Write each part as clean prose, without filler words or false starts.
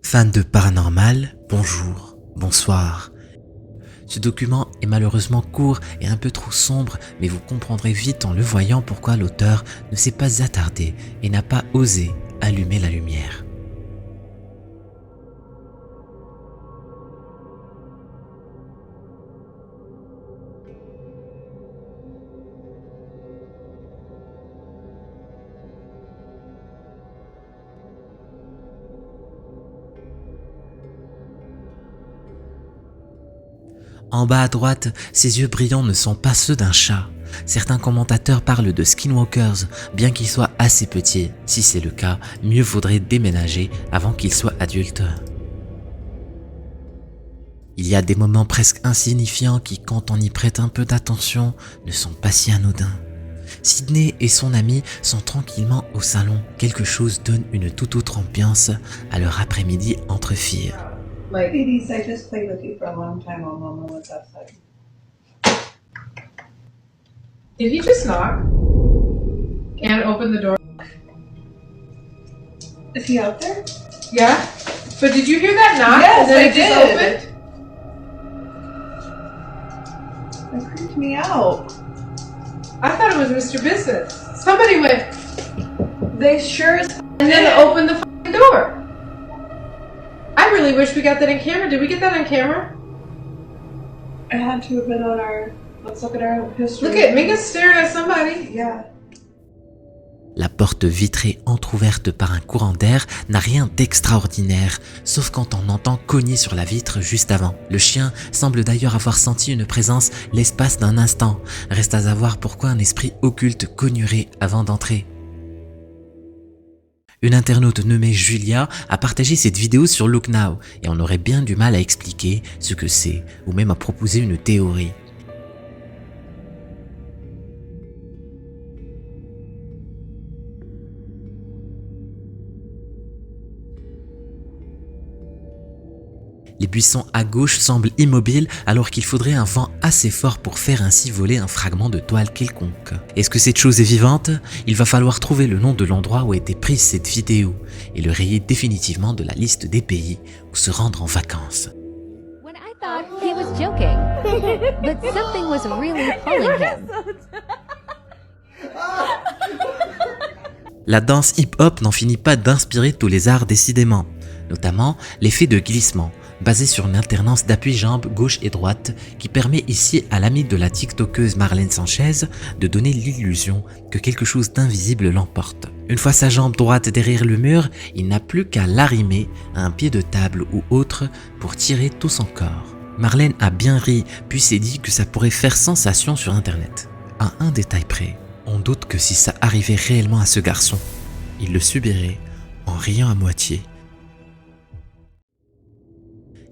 Fan de paranormal, bonjour, bonsoir. Ce document est malheureusement court et un peu trop sombre, mais vous comprendrez vite en le voyant pourquoi l'auteur ne s'est pas attardé et n'a pas osé allumer la lumière. En bas à droite, ses yeux brillants ne sont pas ceux d'un chat. Certains commentateurs parlent de skinwalkers, bien qu'ils soient assez petits. Si c'est le cas, mieux vaudrait déménager avant qu'ils soient adultes. Il y a des moments presque insignifiants qui, quand on y prête un peu d'attention, ne sont pas si anodins. Sydney et son ami sont tranquillement au salon. Quelque chose donne une toute autre ambiance à leur après-midi entre filles. Ladies, I just played with you for a long time while Mama was outside. Did he just knock? And open the door? Is he out there? Yeah? But did you hear that knock? Yes, and then I it just did. opened? That creeped me out. I thought it was Mr. Business. Somebody went They sure as and then opened the fucking door. I really wish we got that on camera. Did we get that on camera? it had to have been on our. Let's look at our history. Look at Minga's staring at somebody. Yeah. La porte vitrée entr'ouverte par un courant d'air n'a rien d'extraordinaire, sauf quand on entend cogner sur la vitre juste avant. Le chien semble d'ailleurs avoir senti une présence l'espace d'un instant. Reste à savoir pourquoi un esprit occulte cognerait avant d'entrer. Une internaute nommée Julia a partagé cette vidéo sur Look Now et on aurait bien du mal à expliquer ce que c'est ou même à proposer une théorie. Les buissons à gauche semblent immobiles alors qu'il faudrait un vent assez fort pour faire ainsi voler un fragment de toile quelconque. Est-ce que cette chose est vivante? Il va falloir trouver le nom de l'endroit où a été prise cette vidéo et le rayer définitivement de la liste des pays où se rendre en vacances. When I thought he was joking, but something was really pulling him. La danse hip-hop n'en finit pas d'inspirer tous les arts décidément, notamment l'effet de glissement, basé sur une alternance d'appui-jambes gauche et droite qui permet ici à l'ami de la tiktokeuse Marlène Sanchez de donner l'illusion que quelque chose d'invisible l'emporte. Une fois sa jambe droite derrière le mur, il n'a plus qu'à l'arrimer à un pied de table ou autre pour tirer tout son corps. Marlène a bien ri puis s'est dit que ça pourrait faire sensation sur internet. À un détail près, on doute que si ça arrivait réellement à ce garçon, il le subirait en riant à moitié.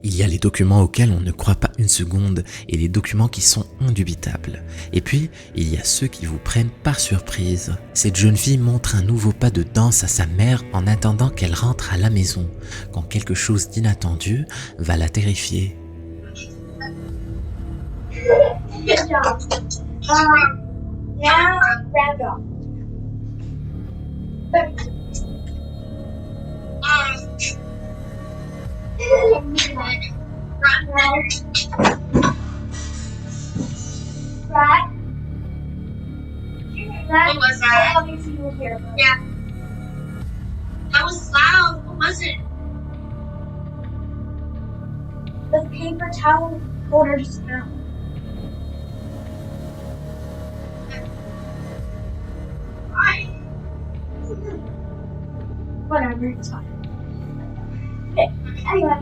Il y a les documents auxquels on ne croit pas une seconde et les documents qui sont indubitables. Et puis, il y a ceux qui vous prennent par surprise. Cette jeune fille montre un nouveau pas de danse à sa mère en attendant qu'elle rentre à la maison, quand quelque chose d'inattendu va la terrifier. Good job. Now grab off. Right? What was that? Obviously you were here. Yeah. That was loud. What was it? The paper towel holder just fell. Why? Whatever, it's fine. Okay, anyway.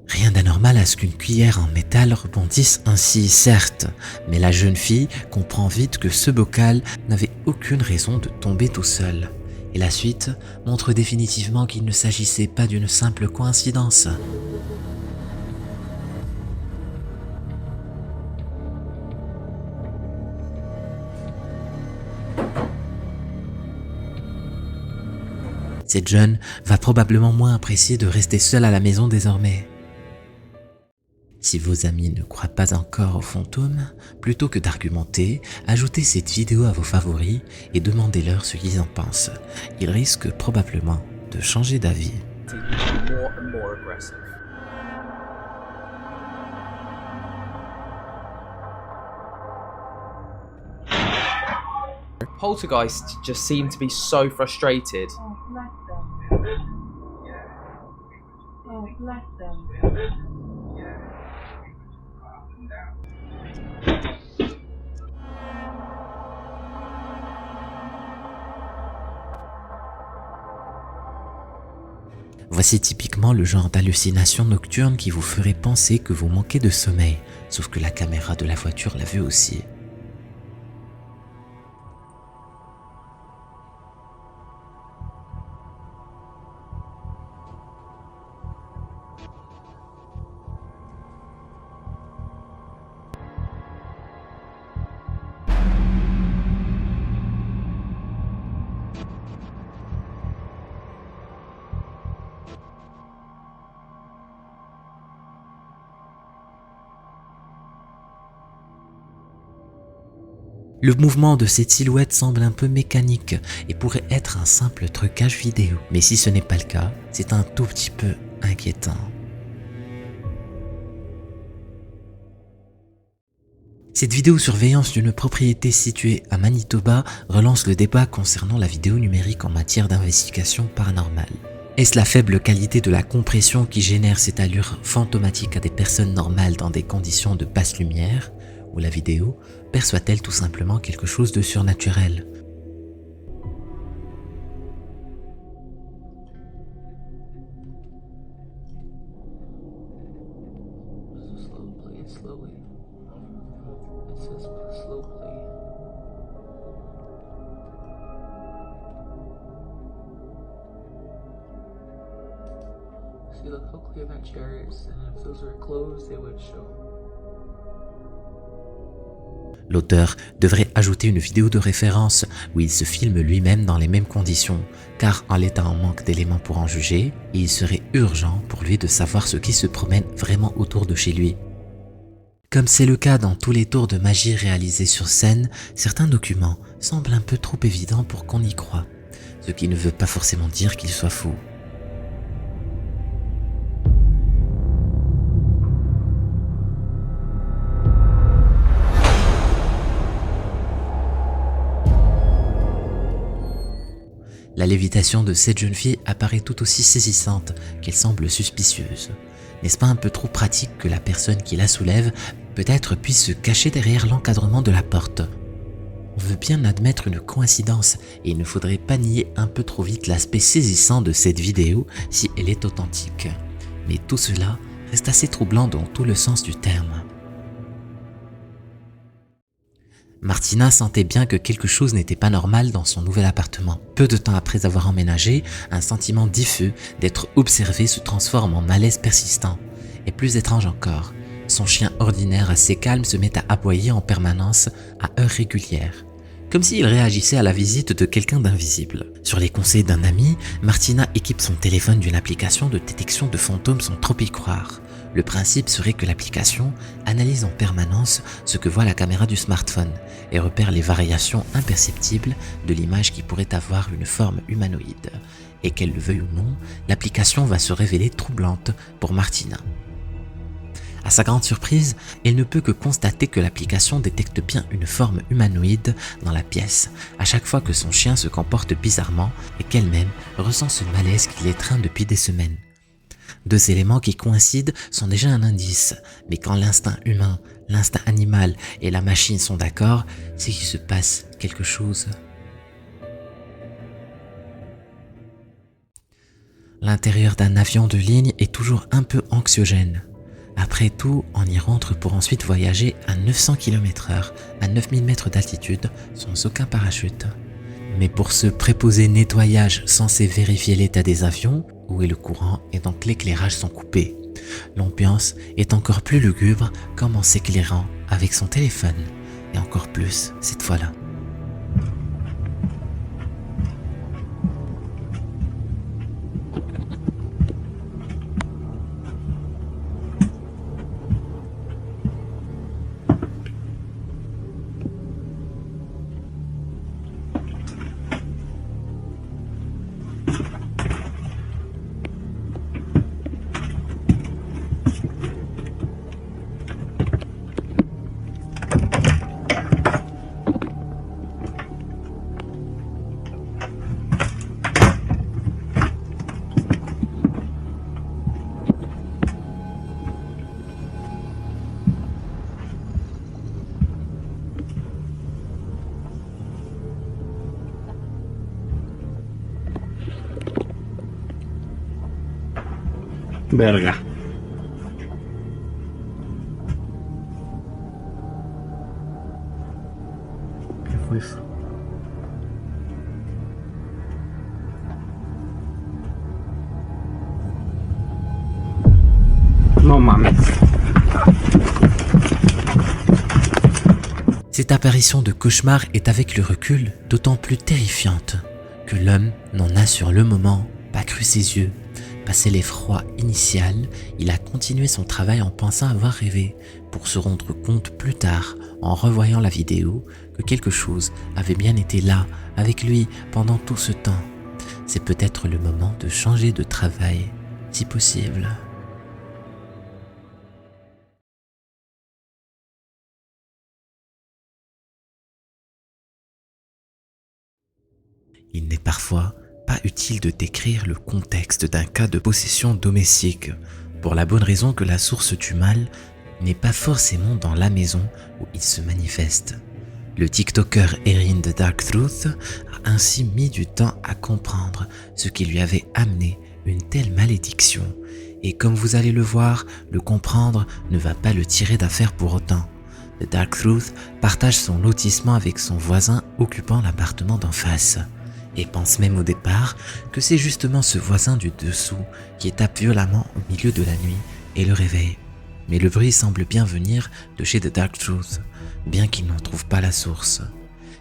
Rien d'anormal à ce qu'une cuillère en métal rebondisse ainsi, certes, mais la jeune fille comprend vite que ce bocal n'avait aucune raison de tomber tout seul. Et la suite montre définitivement qu'il ne s'agissait pas d'une simple coïncidence. Cette jeune va probablement moins apprécier de rester seule à la maison désormais. Si vos amis ne croient pas encore aux fantômes, plutôt que d'argumenter, ajoutez cette vidéo à vos favoris et demandez-leur ce qu'ils en pensent. Ils risquent probablement de changer d'avis. More and more aggressive. Poltergeist just seemed to be so frustrated. Oh, bless them. Oh, bless them. Voici typiquement le genre d'hallucination nocturne qui vous ferait penser que vous manquez de sommeil, sauf que la caméra de la voiture l'a vu aussi. Le mouvement de cette silhouette semble un peu mécanique et pourrait être un simple trucage vidéo. Mais si ce n'est pas le cas, c'est un tout petit peu inquiétant. Cette vidéosurveillance d'une propriété située à Manitoba relance le débat concernant la vidéo numérique en matière d'investigation paranormale. Est-ce la faible qualité de la compression qui génère cette allure fantomatique à des personnes normales dans des conditions de basse lumière? Ou la vidéo perçoit-elle tout simplement quelque chose de surnaturel? See, look how clear that chair is, and if those were closed, they would show. L'auteur devrait ajouter une vidéo de référence où il se filme lui-même dans les mêmes conditions, car en l'état en manque d'éléments pour en juger, il serait urgent pour lui de savoir ce qui se promène vraiment autour de chez lui. Comme c'est le cas dans tous les tours de magie réalisés sur scène, certains documents semblent un peu trop évidents pour qu'on y croie, ce qui ne veut pas forcément dire qu'ils soient faux. La lévitation de cette jeune fille apparaît tout aussi saisissante qu'elle semble suspicieuse. N'est-ce pas un peu trop pratique que la personne qui la soulève peut-être puisse se cacher derrière l'encadrement de la porte? On veut bien admettre une coïncidence et il ne faudrait pas nier un peu trop vite l'aspect saisissant de cette vidéo si elle est authentique. Mais tout cela reste assez troublant dans tout le sens du terme. Martina sentait bien que quelque chose n'était pas normal dans son nouvel appartement. Peu de temps après avoir emménagé, un sentiment diffus d'être observé se transforme en malaise persistant. Et plus étrange encore, son chien ordinaire assez calme se met à aboyer en permanence à heures régulières, comme s'il réagissait à la visite de quelqu'un d'invisible. Sur les conseils d'un ami, Martina équipe son téléphone d'une application de détection de fantômes sans trop y croire. Le principe serait que l'application analyse en permanence ce que voit la caméra du smartphone et repère les variations imperceptibles de l'image qui pourrait avoir une forme humanoïde. Et qu'elle le veuille ou non, l'application va se révéler troublante pour Martina. À sa grande surprise, elle ne peut que constater que l'application détecte bien une forme humanoïde dans la pièce, à chaque fois que son chien se comporte bizarrement et qu'elle-même ressent ce malaise qui l'étreint depuis des semaines. Deux éléments qui coïncident sont déjà un indice, mais quand l'instinct humain, l'instinct animal et la machine sont d'accord, c'est qu'il se passe quelque chose. L'intérieur d'un avion de ligne est toujours un peu anxiogène. Après tout, on y rentre pour ensuite voyager à 900 km/h, à 9000 mètres d'altitude, sans aucun parachute. Mais pour ce préposé nettoyage censé vérifier l'état des avions, où est le courant et donc l'éclairage sont coupés. L'ambiance est encore plus lugubre comme en s'éclairant avec son téléphone, et encore plus cette fois-là. Verga. ¿Qué fue eso? No mames. Cette apparition de cauchemar est avec le recul d'autant plus terrifiante que l'homme n'en a sur le moment pas cru ses yeux. Passé l'effroi initial, il a continué son travail en pensant avoir rêvé, pour se rendre compte plus tard, en revoyant la vidéo, que quelque chose avait bien été là, avec lui, pendant tout ce temps. C'est peut-être le moment de changer de travail, si possible. Il n'est parfois pas utile de décrire le contexte d'un cas de possession domestique, pour la bonne raison que la source du mal n'est pas forcément dans la maison où il se manifeste. Le TikToker Erin The Dark Truth a ainsi mis du temps à comprendre ce qui lui avait amené une telle malédiction, et comme vous allez le voir, le comprendre ne va pas le tirer d'affaire pour autant. The Dark Truth partage son lotissement avec son voisin occupant l'appartement d'en face, et pense même au départ que c'est justement ce voisin du dessous qui tape violemment au milieu de la nuit et le réveille. Mais le bruit semble bien venir de chez The Dark Truth, bien qu'il n'en trouve pas la source.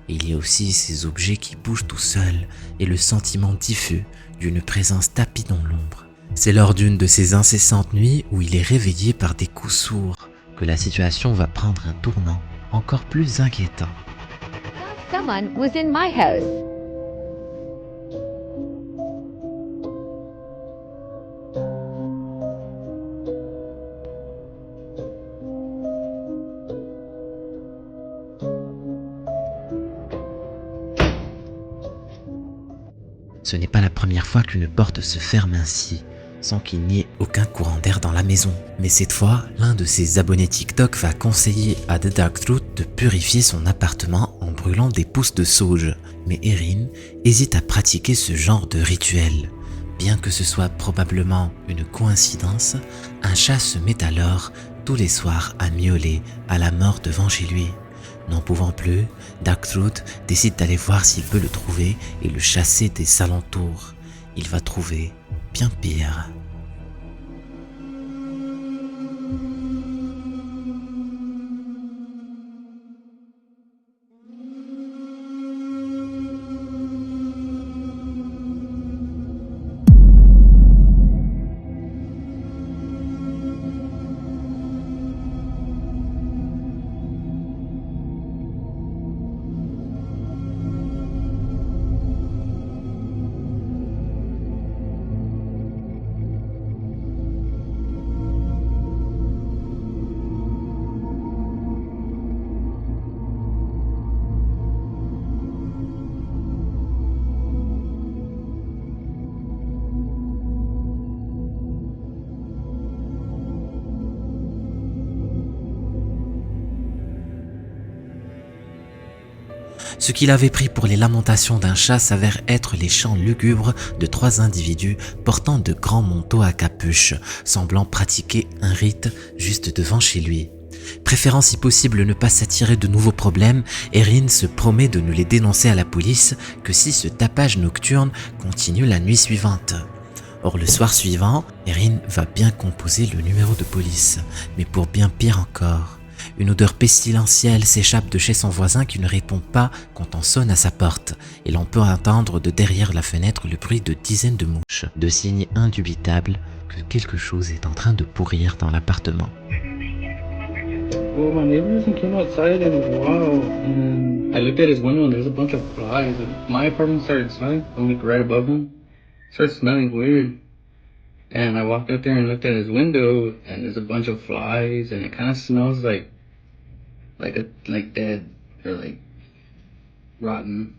Il y a aussi ces objets qui bougent tout seuls et le sentiment diffus d'une présence tapie dans l'ombre. C'est lors d'une de ces incessantes nuits où il est réveillé par des coups sourds que la situation va prendre un tournant encore plus inquiétant. Someone was in my house. Ce n'est pas la première fois qu'une porte se ferme ainsi, sans qu'il n'y ait aucun courant d'air dans la maison. Mais cette fois, l'un de ses abonnés TikTok va conseiller à The Dark Truth de purifier son appartement en brûlant des pousses de sauge. Mais Erin hésite à pratiquer ce genre de rituel. Bien que ce soit probablement une coïncidence, un chat se met alors tous les soirs à miauler à la mort devant chez lui. N'en pouvant plus, Dark Truth décide d'aller voir s'il peut le trouver et le chasser des alentours. Il va trouver bien pire. Ce qu'il avait pris pour les lamentations d'un chat s'avère être les chants lugubres de 3 individus portant de grands manteaux à capuche, semblant pratiquer un rite juste devant chez lui. Préférant si possible ne pas s'attirer de nouveaux problèmes, Erin se promet de ne les dénoncer à la police que si ce tapage nocturne continue la nuit suivante. Or le soir suivant, Erin va bien composer le numéro de police, mais pour bien pire encore. Une odeur pestilentielle s'échappe de chez son voisin qui ne répond pas quand on sonne à sa porte, et l'on peut entendre de derrière la fenêtre le bruit de dizaines de mouches, de signes indubitables que quelque chose est en train de pourrir dans l'appartement. Well, my neighbor hasn't came outside in a while, and I looked at his window and there's a bunch of flies, and my apartment started smelling, like right above him. It started smelling weird. And I walked up there and looked at his window, and there's a bunch of flies, and it kind of smells like dead, or like rotten.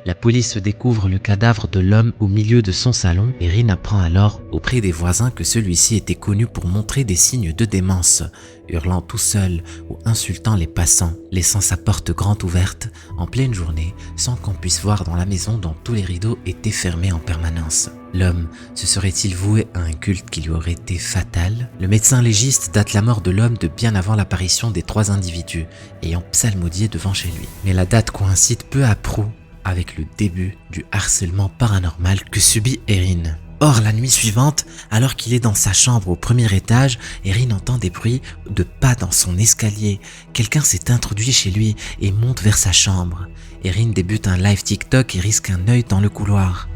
La police découvre le cadavre de l'homme au milieu de son salon. Erin apprend alors auprès des voisins que celui-ci était connu pour montrer des signes de démence, hurlant tout seul ou insultant les passants, laissant sa porte grande ouverte en pleine journée sans qu'on puisse voir dans la maison dont tous les rideaux étaient fermés en permanence. L'homme se serait-il voué à un culte qui lui aurait été fatal? Le médecin légiste date la mort de l'homme de bien avant l'apparition des 3 individus ayant psalmodié devant chez lui. Mais la date coïncide peu à prou avec le début du harcèlement paranormal que subit Erin. Or, la nuit suivante, alors qu'il est dans sa chambre au premier étage, Erin entend des bruits de pas dans son escalier. Quelqu'un s'est introduit chez lui et monte vers sa chambre. Erin débute un live TikTok et risque un œil dans le couloir.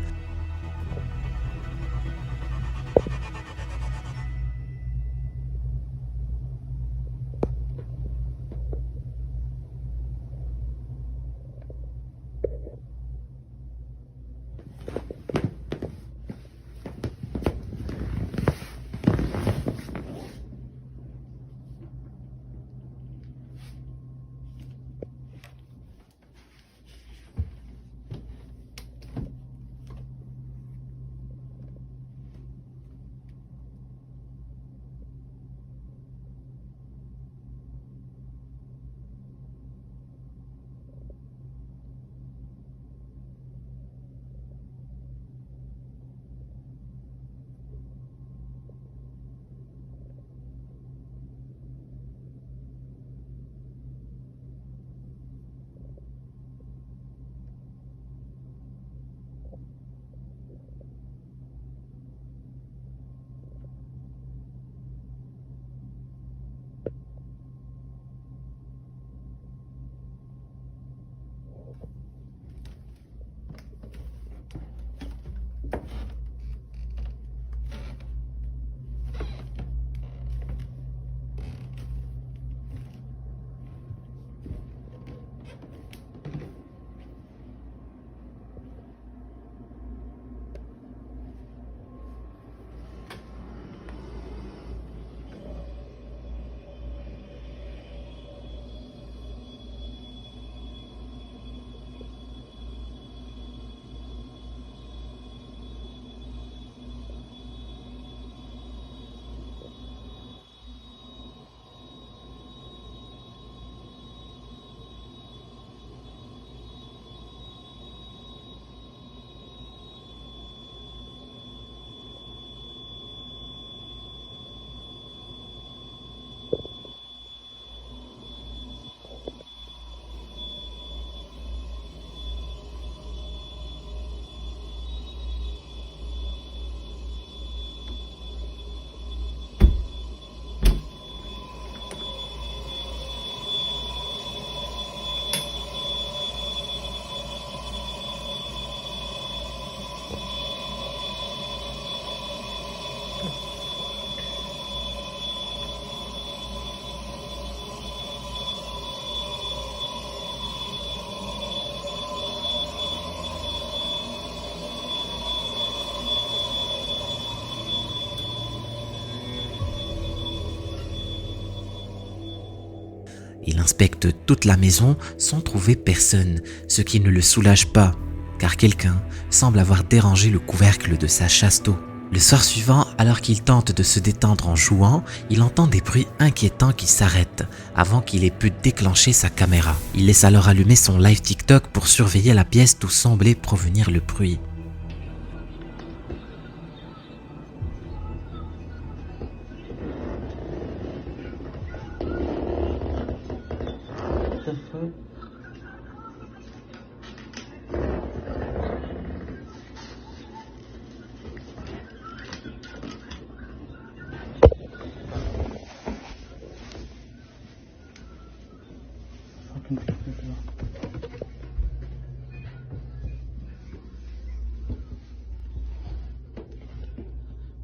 Il inspecte toute la maison sans trouver personne, ce qui ne le soulage pas, car quelqu'un semble avoir dérangé le couvercle de sa chasse-d'eau. Le soir suivant, alors qu'il tente de se détendre en jouant, il entend des bruits inquiétants qui s'arrêtent avant qu'il ait pu déclencher sa caméra. Il laisse alors allumer son live TikTok pour surveiller la pièce d'où semblait provenir le bruit.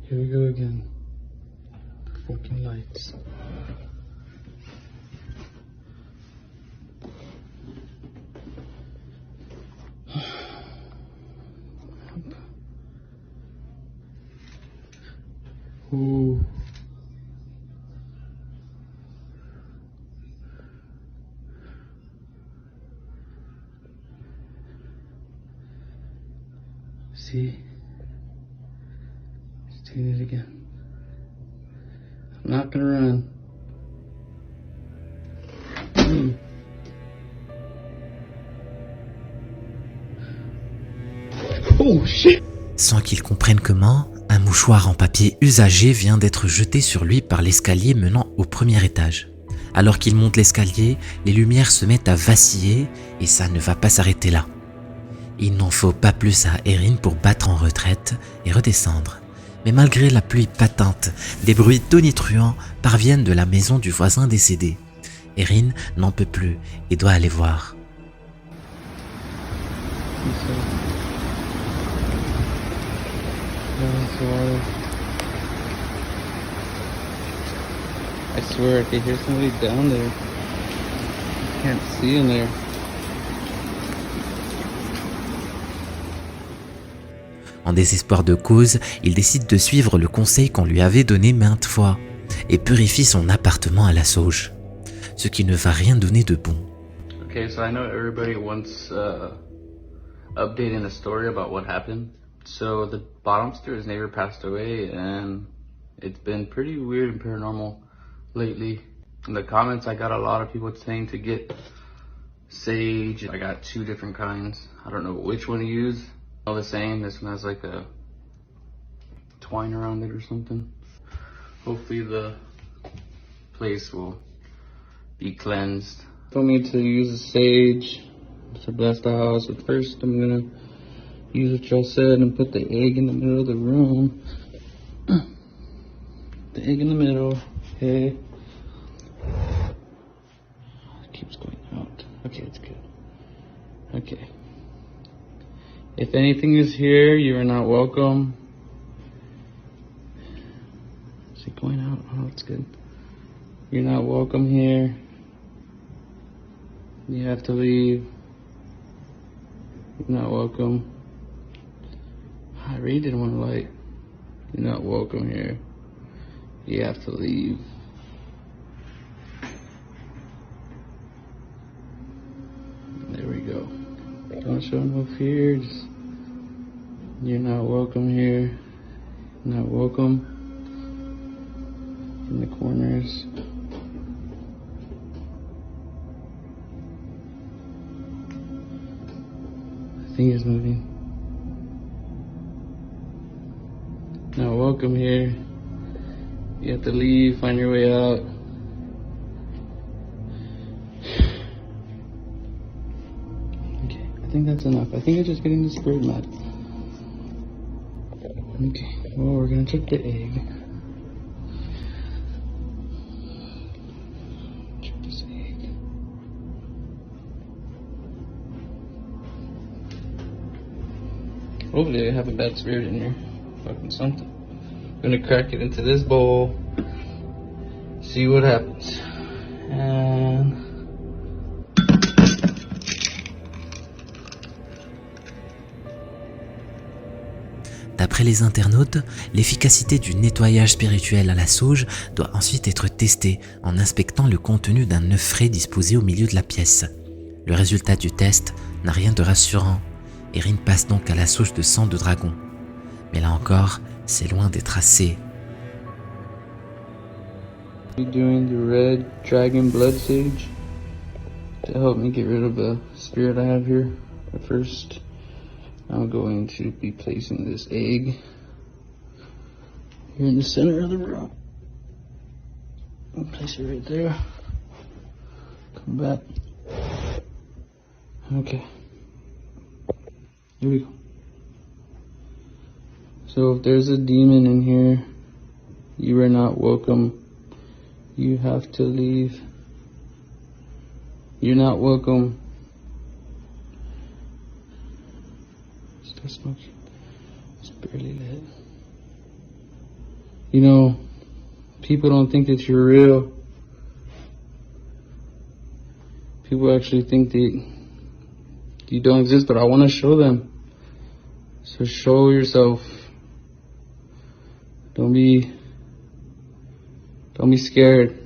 Here we go again. Fucking lights. Ooh. see. Just doing it again. I'm not gonna run. Oh shit! Sans qu'il comprenne comment, un mouchoir en papier usagé vient d'être jeté sur lui par l'escalier menant au premier étage. Alors qu'il monte l'escalier, les lumières se mettent à vaciller et ça ne va pas s'arrêter là. Il n'en faut pas plus à Erin pour battre en retraite et redescendre. Mais malgré la pluie patente, des bruits tonitruants parviennent de la maison du voisin décédé. Erin n'en peut plus et doit aller voir. I swear I could hear somebody down there. I can't see in there. En désespoir de cause, il décide de suivre le conseil qu'on lui avait donné maintes fois et purifie son appartement à la sauge, ce qui ne va rien donner de bon. Okay, so I know everybody wants update in a story about what happened. So the bottom stairs neighbor passed away, and it's been pretty weird and paranormal lately. In the comments, I got a lot of people saying to get sage. I got 2 different kinds. I don't know which one to use. All the same. This one has like a twine around it or something. Hopefully the place will be cleansed. Told me to use the sage to bless the house, but first I'm gonna use what y'all said and put the egg in the middle of the room. The egg in the middle. Okay. It keeps going out. Okay, it's good. Okay. If anything is here, you are not welcome. Is it going out? Oh, it's good. You're not welcome here. You have to leave. You're not welcome. I really didn't want to light. You're not welcome here. You have to leave. There we go. Don't show no fear. Just, you're not welcome here. You're not welcome in the corners. The thing is moving. Not welcome here. You have to leave, find your way out. Okay, I think that's enough. I think I'm just getting the spirit mad. Okay, well, we're gonna check the egg. Check this egg. Hopefully I have a bad spirit in here. Fucking something. I'm gonna crack it into this bowl. See what happens. And D'après les internautes, l'efficacité du nettoyage spirituel à la sauge doit ensuite être testée en inspectant le contenu d'un œuf frais disposé au milieu de la pièce. Le résultat du test n'a rien de rassurant. Erin passe donc à la sauge de sang de dragon. Mais là encore, c'est loin d'être assez. doing the red dragon blood sage to help me get rid of the spirit I have here. But first, I'm going to be placing this egg here in the center of the room. I'll place it right there. Come back. Okay. Here we go. So if there's a demon in here, you are not welcome. You have to leave. You're not welcome. Still smoking. It's barely lit. You know, people don't think that you're real. People actually think that you don't exist, but I want to show them. So show yourself. Don't be scared.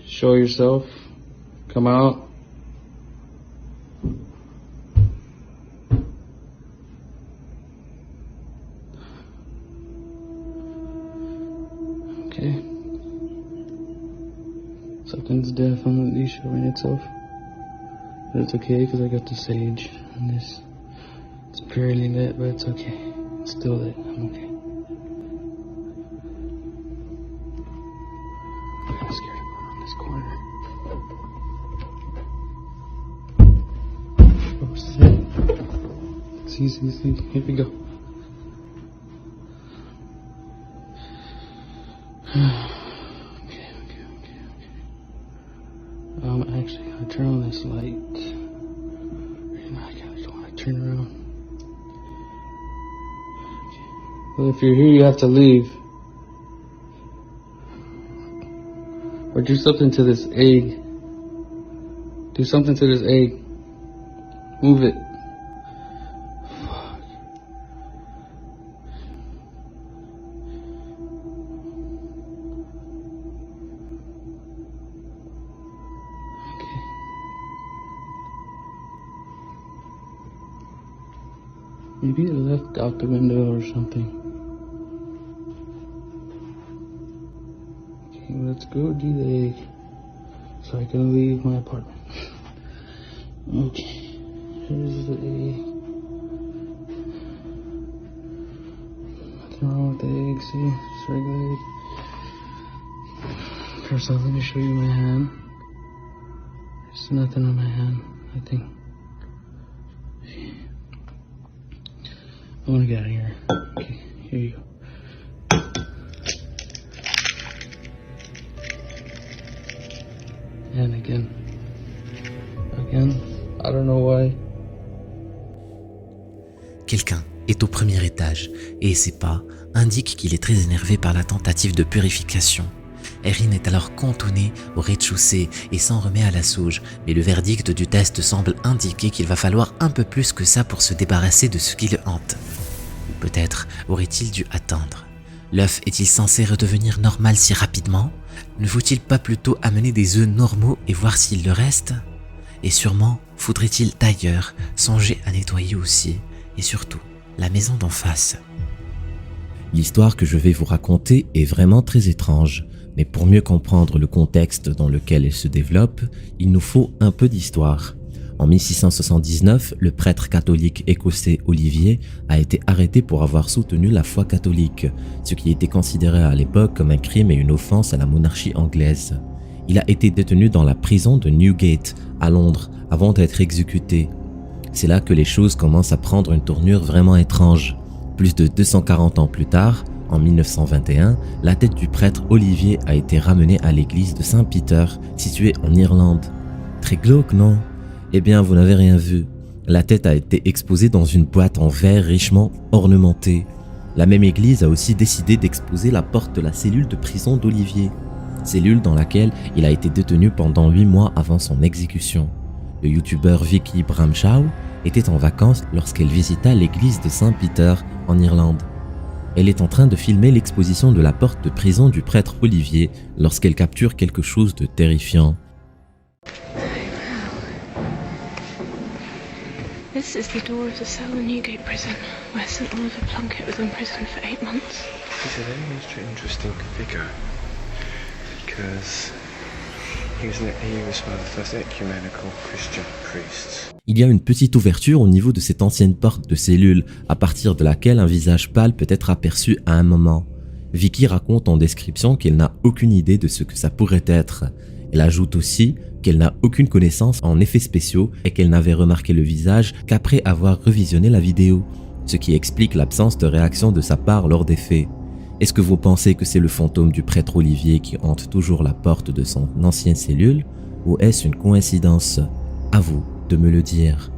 Show yourself. Come out. okay. Something's definitely showing itself. But it's okay because I got the sage and this. It's barely lit, but it's okay. It's still lit. I'm okay. I'm kind of scared of going on this corner. Oh, shit. See. Here we go. Okay. Actually, I turn on this light. And I just want to turn around. Okay. Well, if you're here, you have to leave. Or do something to this egg. Do something to this egg. Move it. Fuck. Okay. Maybe it left out the window or something. Okay, let's go do the egg. So I can leave my apartment. Okay. Here's the egg. Nothing wrong with the egg, see? Just regular egg. First off, let me show you my hand. There's nothing on my hand, I think. I want to get out of here. Okay, here you go. And again, I don't know why. Quelqu'un est au premier étage et ses pas indiquent qu'il est très énervé par la tentative de purification. Erin est alors cantonné au rez-de-chaussée et s'en remet à la sauge, mais le verdict du test semble indiquer qu'il va falloir un peu plus que ça pour se débarrasser de ce qui le hante. Ou peut-être aurait-il dû attendre. L'œuf est-il censé redevenir normal si rapidement? Ne faut-il pas plutôt amener des œufs normaux et voir s'il le reste? Et sûrement, faudrait-il d'ailleurs songer à nettoyer aussi, et surtout, la maison d'en face. L'histoire que je vais vous raconter est vraiment très étrange, mais pour mieux comprendre le contexte dans lequel elle se développe, il nous faut un peu d'histoire. En 1679, le prêtre catholique écossais Olivier a été arrêté pour avoir soutenu la foi catholique, ce qui était considéré à l'époque comme un crime et une offense à la monarchie anglaise. Il a été détenu dans la prison de Newgate, à Londres, avant d'être exécuté. C'est là que les choses commencent à prendre une tournure vraiment étrange. Plus de 240 ans plus tard, en 1921, la tête du prêtre Olivier a été ramenée à l'église de Saint-Peter, située en Irlande. Très glauque, non? Eh bien, vous n'avez rien vu. La tête a été exposée dans une boîte en verre richement ornementée. La même église a aussi décidé d'exposer la porte de la cellule de prison d'Olivier, cellule dans laquelle il a été détenu pendant 8 mois avant son exécution. Le youtubeur Vicky Bramshaw était en vacances lorsqu'elle visita l'église de Saint-Peter en Irlande. Elle est en train de filmer l'exposition de la porte de prison du prêtre Olivier lorsqu'elle capture quelque chose de terrifiant. This is the door of the cell in Newgate Prison, where St. Oliver Plunkett was imprisoned for 8 months. He's a very interesting figure, because he was one of the first ecumenical Christian priests. Il y a une petite ouverture au niveau de cette ancienne porte de cellule, à partir de laquelle un visage pâle peut être aperçu à un moment. Vicky raconte en description qu'elle n'a aucune idée de ce que ça pourrait être. Elle ajoute aussi qu'elle n'a aucune connaissance en effets spéciaux et qu'elle n'avait remarqué le visage qu'après avoir revisionné la vidéo, ce qui explique l'absence de réaction de sa part lors des faits. Est-ce que vous pensez que c'est le fantôme du prêtre Olivier qui hante toujours la porte de son ancienne cellule, ou est-ce une coïncidence? À vous de me le dire.